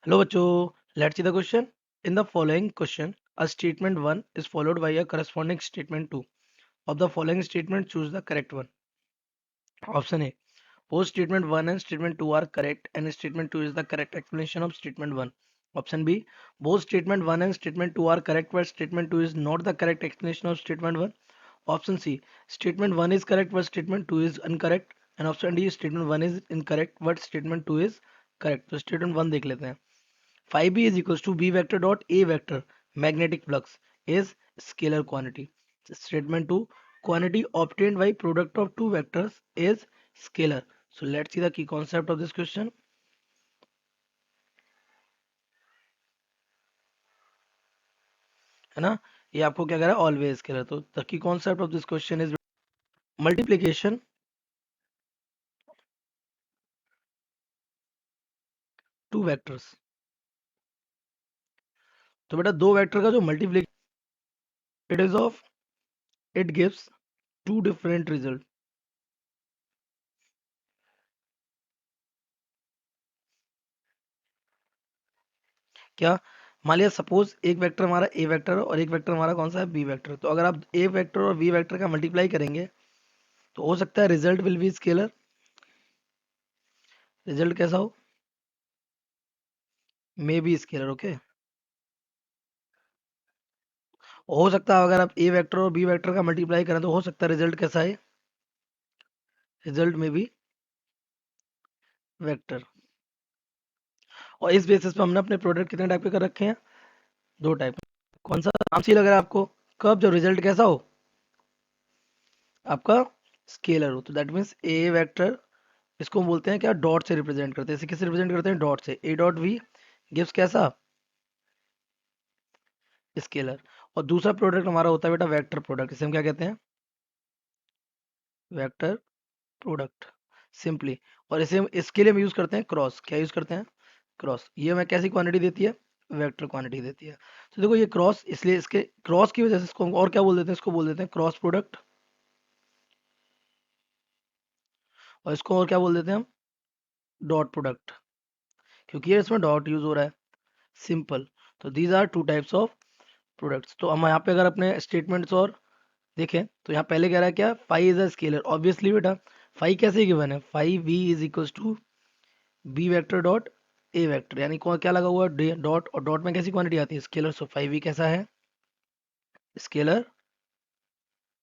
Hello, Bacho. Let's see the question. In the following question, a statement 1 is followed by a corresponding statement 2. Of the following statement, choose the correct one. Option A. Both statement 1 and statement 2 are correct and statement 2 is the correct explanation of statement 1. Option B. Both statement 1 and statement 2 are correct but statement 2 is not the correct explanation of statement 1. Option C. Statement 1 is correct but statement 2 is incorrect. And option D. Statement 1 is incorrect but statement 2 is correct. तो statement 1 देख लेते हैं. Phi b is equals to b vector dot a vector magnetic flux is scalar quantity. Statement 2, quantity obtained by product of two vectors is scalar. So let's see the key concept of this question. है ना, ये आपको क्या कह रहा है, always कह रहा है. तो the key concept of this question is multiplication two vectors. तो बेटा दो वेक्टर का जो multiplication it is of it gives two different result. क्या, मान लिया सपोज एक वेक्टर हमारा ए वेक्टर और एक वेक्टर हमारा कौन सा है, बी वेक्टर. तो अगर आप ए वेक्टर और बी वेक्टर का मल्टीप्लाई करेंगे तो हो सकता है result will be scalar. Result कैसा मे बी स्केलर. ओके, हो सकता है अगर आप ए वेक्टर और बी वेक्टर का मल्टीप्लाई करें तो हो सकता है रिजल्ट कैसा है, रिजल्ट में भी वेक्टर. और इस बेसिस पे हमने अपने प्रोडक्ट कितने टाइप के कर रखे हैं, दो टाइप. कौन सा नाम सही लग रहा है आपको, कब जब रिजल्ट कैसा हो, आपका स्केलर हो. तो दैट मीन्स ए वेक्टर, इसको हम बोलते हैं क्या, डॉट से रिप्रेजेंट करते हैं. इसे किससे रिप्रेजेंट करते हैं, डॉट से. ए डॉट वी गिव्स कैसा, स्केलर. और दूसरा प्रोडक्ट हमारा होता है बेटा वेक्टर प्रोडक्ट. इसे हम क्या कहते हैं, वेक्टर प्रोडक्ट सिंपली. और इसे हम इसके लिए हम यूज करते हैं क्रॉस. क्या यूज करते हैं, क्रॉस. ये हमें कैसी क्वांटिटी देती है, वेक्टर क्वांटिटी देती है. तो देखो ये क्रॉस, इसलिए इसके क्रॉस की वजह से इसको हम और क्या बोल देते हैं, इसको बोल देते हैं क्रॉस प्रोडक्ट. और इसको और क्या बोल देते हैं हम, डॉट प्रोडक्ट, क्योंकि ये इसमें डॉट यूज हो रहा है. सिंपल. तो these are two types of products. तो हम यहाँ पे अगर अपने स्टेटमेंट्स और देखें तो यहाँ पहले कह रहा है क्या, phi is a scalar. Obviously बेटा फाई कैसे गिवन है, phi V is equals to B vector dot A vector, यानी क्या लगा हुआ है, डॉट. और डॉट में कैसी क्वांटिटी आती है, स्केलर. सो फाई वी कैसा है, स्केलर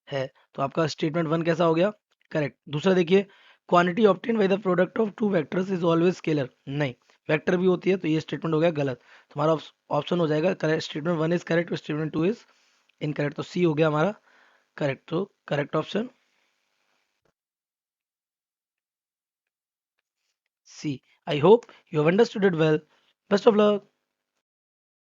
है. तो आपका स्टेटमेंट 1 कैसा हो गया, करेक्ट. दूसरा देखिए, quantity obtain by the product of two vectors is always scalar. नहीं, वेक्टर भी होती है. तो ये स्टेटमेंट हो गया गलत. तुम्हारा ऑप्शन हो जाएगा correct, statement 1 is correct, statement 2 is incorrect. तो सी हो गया हमारा करेक्ट. तो correct option C. I hope you have understood it well. Best of luck.